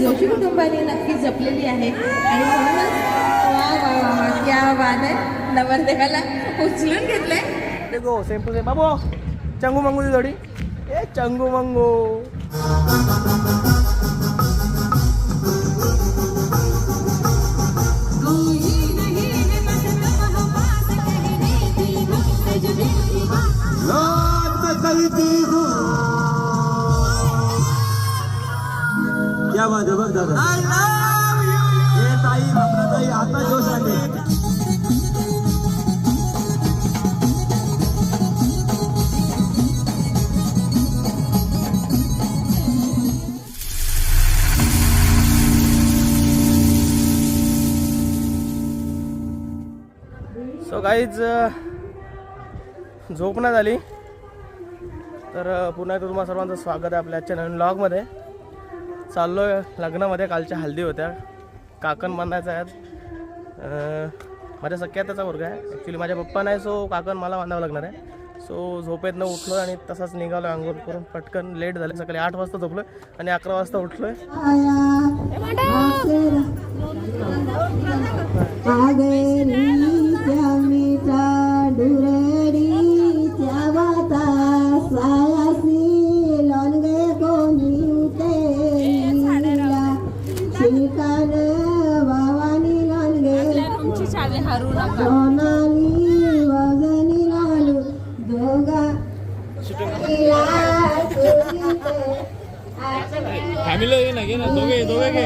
जोशी कुटुंबाने नक्की जपलेली आहे आणि म्हणूनच वा वा वा क्या बात आहे. नवरदेवाला उचलून घेतलंय. देखो सेम टू सेम बाबू चंगू मंगू दी जोड़ी ए चंगू मंगू क्या बात है बघ दादा हे ताई आपला ताई आता जोश आले. सो गाईज झोप नाही झाली तर पुन्हा एकदा तुम्हा सर्वांचं स्वागत आहे आपल्या आजच्या नवीन व्लॉगमध्ये. चाललो आहे लग्नामध्ये. कालच्या हल्दी होत्या. काकण बांधायचं आहे. माझ्या सख्या त्याचा वर्ग आहे. ॲक्च्युली माझ्या पप्पा नाही सो काकण मला बांधावं लागणार आहे. सो झोपेत न उठलो आणि तसाच निघालो आंघोळ करून. पटकन लेट झाले. सकाळी 8 वाजता झोपलो आणि 11 वाजता उठलो आहे. फॅमिली नाही ना दोघे दोघे घे.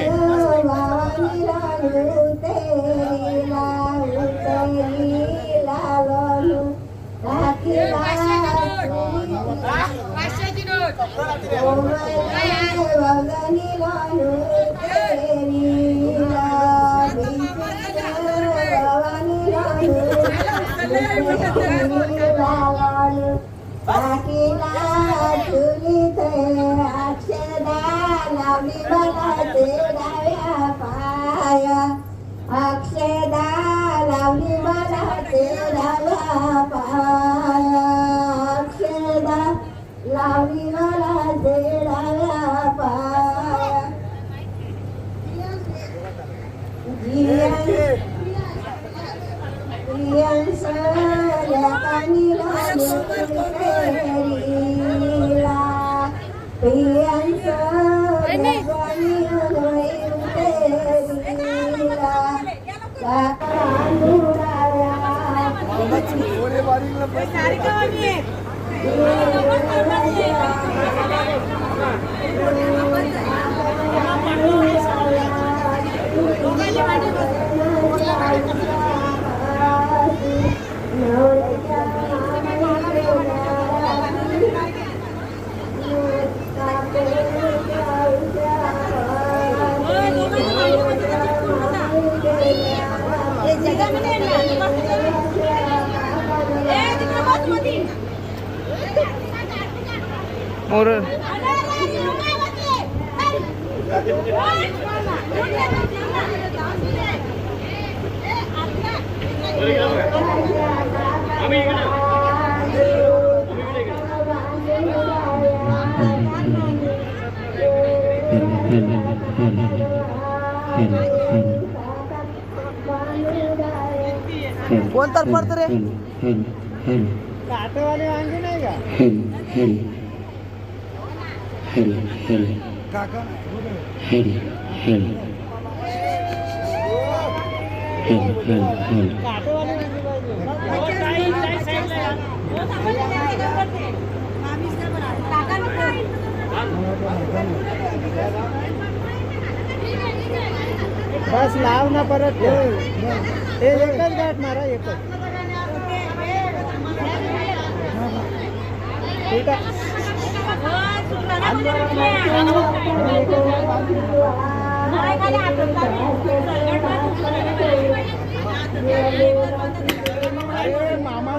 अक्षदा लावली मला तेरा पाया. अक्षदा लावली मला तेरा पाया. और कोण तर पडत रे काटेवाले वांगे नाही का काका बस लाव ना परत ते एकच गाठ मारा एकच ठीक आहे मामा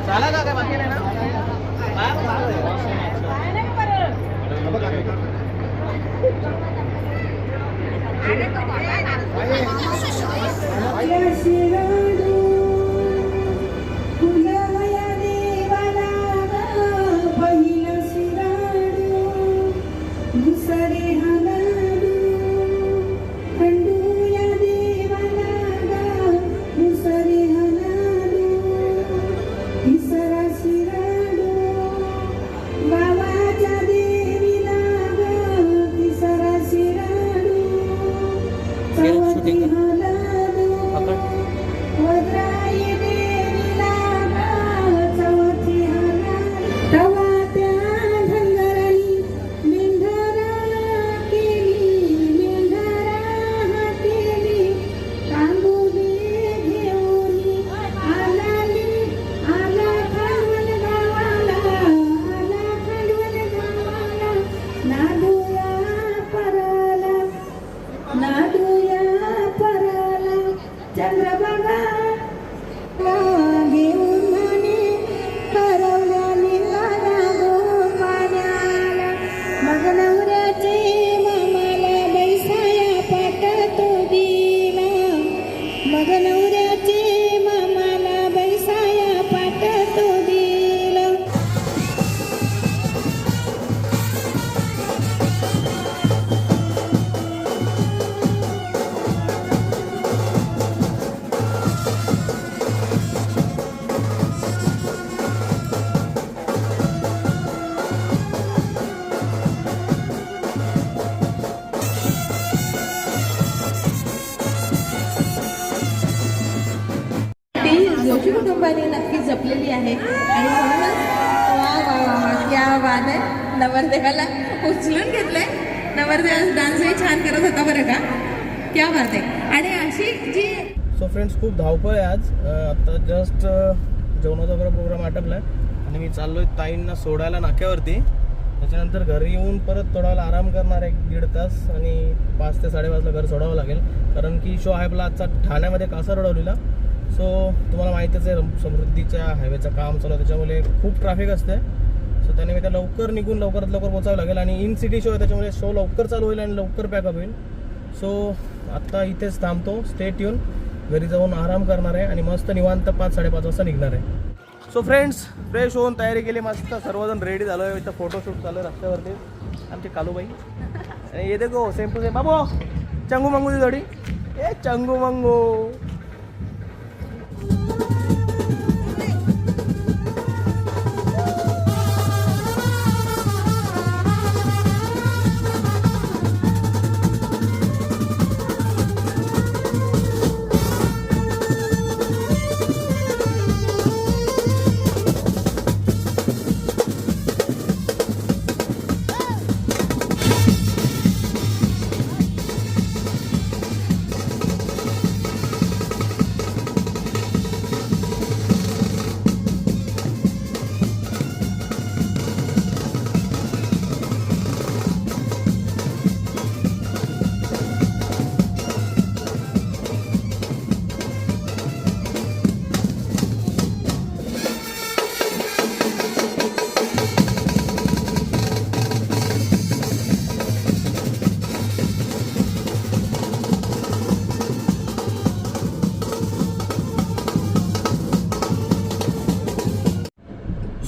झाला का काय बाकी नाही ना जोशी कुटुंबाने नक्की जपलेली आहे आणि म्हणूनच वा वा वा वा क्या बात आहे. नवरदेवाला उचलून घेतलंय. नवरदेव डान्सही छान करत होता बरं का. क्या बात आहे. आणि अशी जी सो फ्रेंड्स खूप धावपळ आहे आज. आता जस्ट जेवणाचा वगैरे प्रोग्राम आटपला आहे आणि मी चाललोय ताईंना सोडायला नाक्यावरती. त्याच्यानंतर घरी येऊन परत थोडा वेळा आराम करणार 1-1.5 तास आणि 5 ते 5:30ला घर सोडावं लागेल कारण की शो आहे आपला आजचा ठाण्यामध्ये कासारवडवलीला. सो तुम्हाला माहितीच आहे समृद्धीच्या हायवेचं काम चालू आहे त्याच्यामुळे खूप ट्रॅफिक असते. सो त्याने मी त्या लवकर निघून लवकरात लवकर पोचावं लागेल आणि इन सिटी शो आहे त्याच्यामुळे शो लवकर चालू होईल आणि लवकर पॅकअप होईल. सो आत्ता इथेच थांबतो. स्टेट येऊन घरी जाऊन आराम करणार आहे आणि मस्त निवांत 5-5:30 वाजता निघणार आहे. सो फ्रेंड्स फ्रेश होऊन तयारी केली मस्त सर्वजण रेडी झालो आहे. इथं फोटोशूट चालू आहे रस्त्यावरती. आमची कालूबाई आणि ये देखो सेम टू सेम बाबो चंगू मंगू ती जोडी. ए चंगू मंगू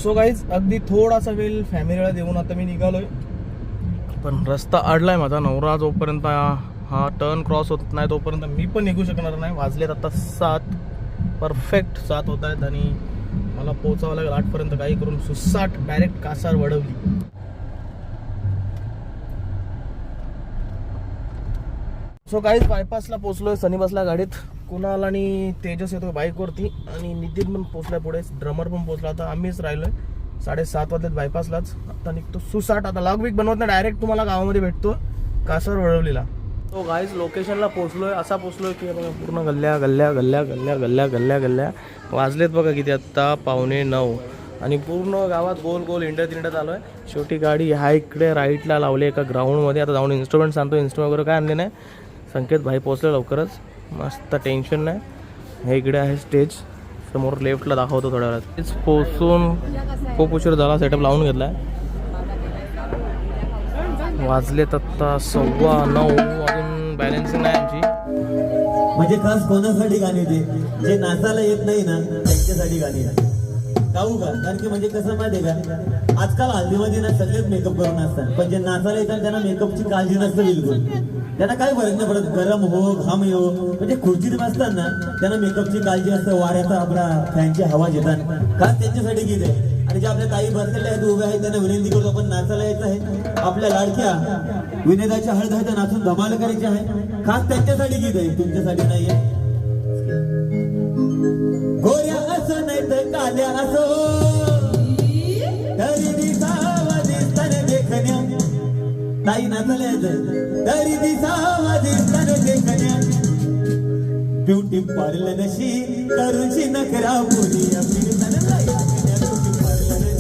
सो गाईज अगदी थोडासा वेळ फॅमिलीला देऊन आता मी निघालोय, पण रस्ता अडलाय माझा. नवरा जोपर्यंत हा टर्न क्रॉस होत नाही तोपर्यंत मी पण निघू शकणार नाही. वाजलेत आता 7, परफेक्ट 7 होत आहेत आणि मला पोहोचावं लागेल 8पर्यंत. काही करून सुसाट डायरेक्ट कासार वडवली. सो काहीच बायपासला पोचलोय. सनी बसला गाडीत, कुणाल आणि तेजस येतो बाईकवरती आणि नितीन पण पोचलाय पुढे, ड्रमर पण पोचला. आता आम्हीच राहिलोय. 7:30 वाजलेत बायपासलाच. आता निघतो सुसाट. आता लॉग वीक बनवत नाही, डायरेक्ट तुम्हाला गावामध्ये भेटतो कासार वडवलीला. तो गाईज लोकेशनला पोचलोय. असा पोचलोय की बघा पूर्ण गल्ल्या गल्ल्या गल्ल्या गल्ल्या गल्ल्या गल्ल्या गल्ल्या. वाजलेत बघा किती आत्ता 8:45 आणि पूर्ण गावात गोल गोल इंडत आलो आहे. शेवटी गाडी ह्या इकडे राईटला लावली एका ग्राउंडमध्ये. आता जाऊन इन्स्ट्रुमेंट सांगतो. इन्स्ट्रुमेंट वगैरे काय आणले नाही. संकेत भाई पोचले लवकरच, मस्त टेन्शन नाही. हे इकडे आहे स्टेज, समोर लेफ्टला दाखवतो थोड्या वेळात. तेच पोचून खूप उशीर झाला, सेटअप लावून घेतला आहे. वाजलेत आत्ता 9:15. अजून बॅलन्सिंग नाही आमची. म्हणजे खास कोणासाठी गाणी ते जे नाचायला येत नाही ना त्यांच्यासाठी गाणी गाऊ का. कारण की म्हणजे कसं माहिती आहे का, आजकाल हल्दीमध्ये ना सगळेच मेकअप करून असतात, पण जे नाचायला येतात त्यांना मेकअपची काळजी नसतं बिलकुल. त्यांना काय फरक नाही पडत, गरम हो घाम येऊ, म्हणजे खुर्चीत बसतात ना त्यांना मेकअपची काळजी असते. वाऱ्याचा आपला फॅनची हवा घेतात, खास त्यांच्यासाठी गीत आहे. आणि जे आपल्या ताई बसलेल्या आहेत उभ्या आहेत त्यांना विनंती करतो, आपण नाचायला यायचं आहे. आपल्या लाडक्या विनोदाच्या हळद आहे तर नाचून धमाल करायची आहे. खास त्यांच्यासाठी गीत आहे, तुमच्यासाठी नाहीये. गोऱ्या असो नाही तर काल्या असो, तरी दिसावा दिसताना देखण्या. ताई नाचायला यायचं तरी दिसावा दिसताना देखण्या. ब्युटी पार्लर नशी करूची नकरा बोलिया फिरताना ताई.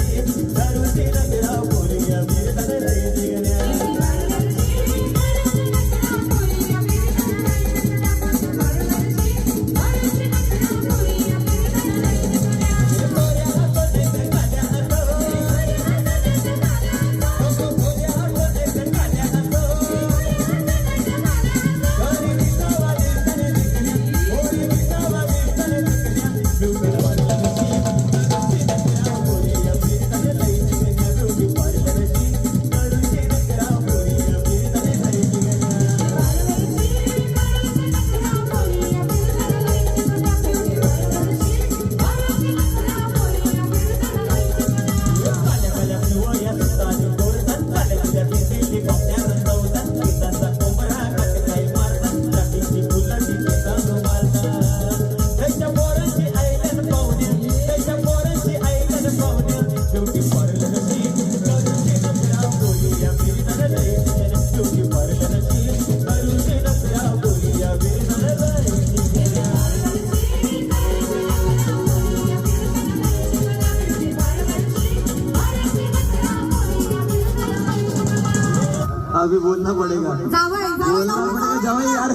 ब्युटी पार्लर नशी करूची नकरा बोलिया फिरताना ताई. अभी बोलना पड़ेगा, बोलना पड़ेगा. जावई यार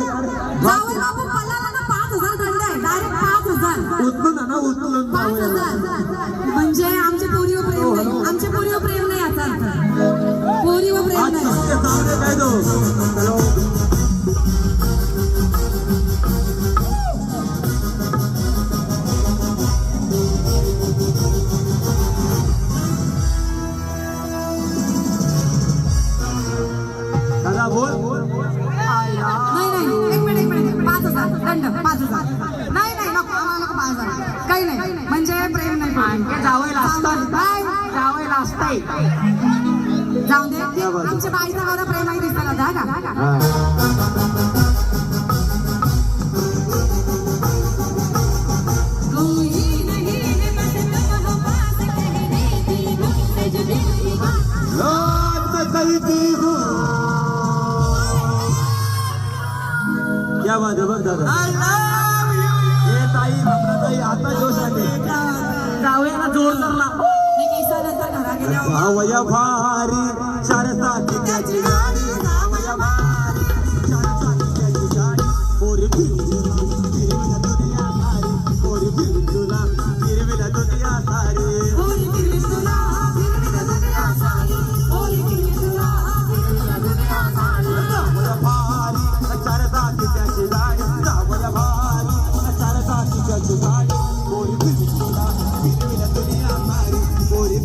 उचलून ना उचलून म्हणजे आमच्या पोरीवर प्रेम नाही, आमच्या पोरीवर प्रेम नाही. याचा अर्थ पोरीवर प्रेम नाही. काय तो नाही नाही, एक मिनिट 5,000 दंड 5,000. नाही नाही नको, आम्हाला नको 5,000. काही नाही, म्हणजे प्रेम नाही. जावयला असतंय जाऊन दे. आमच्या बाईचा गौरव प्रेमाही दिसताना द्या का. क्या बात है बघ दादा. हे ताई आपला ताई आता जोश आले. जावयाला जोर धरला. नंतर घरा गेल्या जावया भारी चार साथीची गाडी. जावया भारी चार साथीची गाडी. पोरी फिरविला दुनिया सारी. पोरी फिरविला दुनिया सारी. जावया भारी चार साथीची गाडी. जावया भारी चार साथीची गाडी. पोरी फिरविला दुनिया सारी. पोरी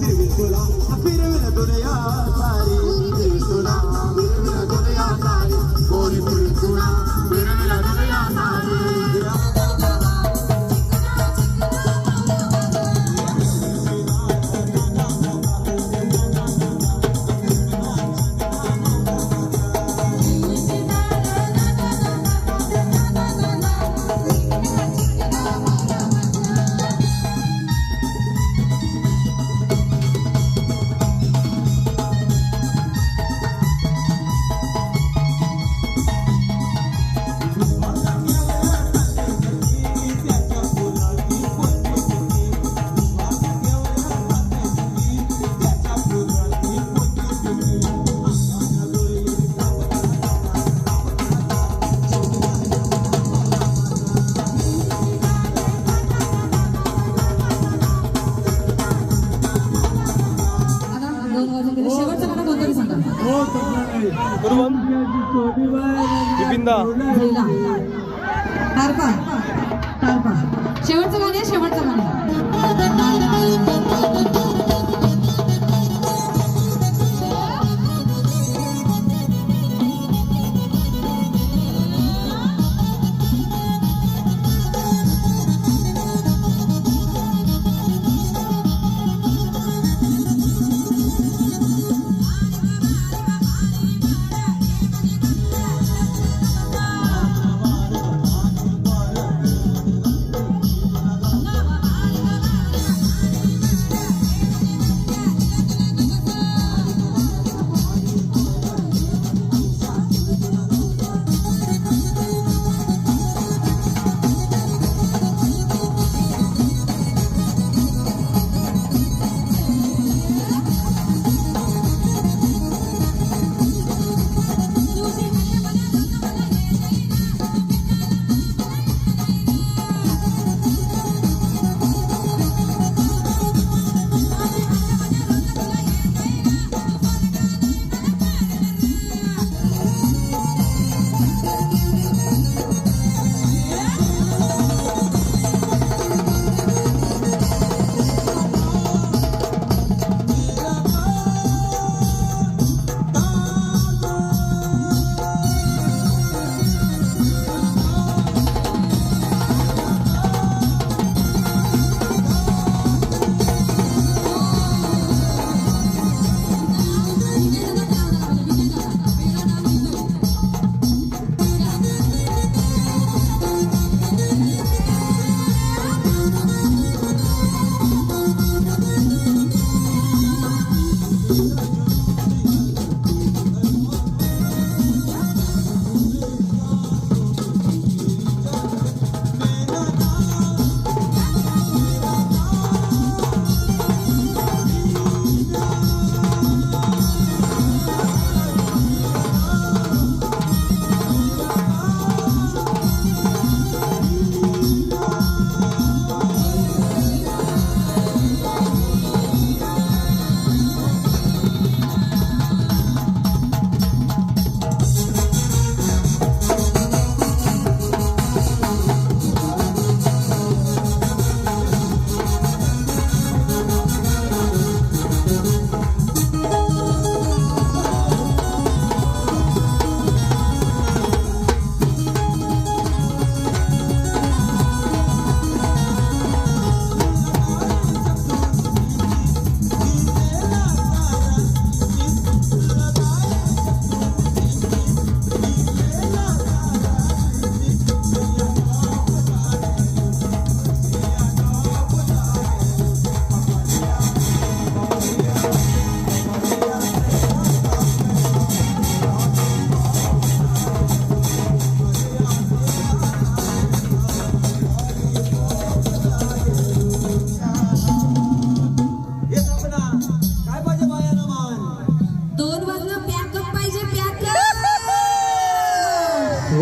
कुरुबम बिपिंदा पहिला टारपा टारपा शेवटचं गाणं आहे, शेवटचं गाणं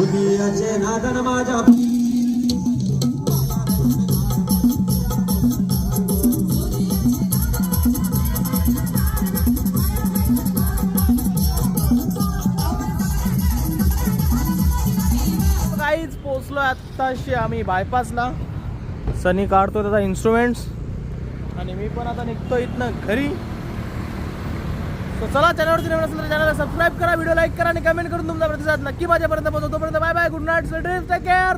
उदियाचे नादन माझ्या काहीच पोचलो आत्ताशी आम्ही बायपासला. सनी काढतो त्याचा इन्स्ट्रुमेंट्स आणि मी पण आता निघतो इथनं घरी. तो चला, चॅनलवरती नवीन असेल तर चॅनलला सबस्क्राईब करा, व्हिडिओ लाईक करा आणि कमेंट करून तुमचा प्रतिसाद नक्की माझ्यापर्यंत पोहोचवतो. तोपर्यंत bye bye, good night, sweet dreams, take care.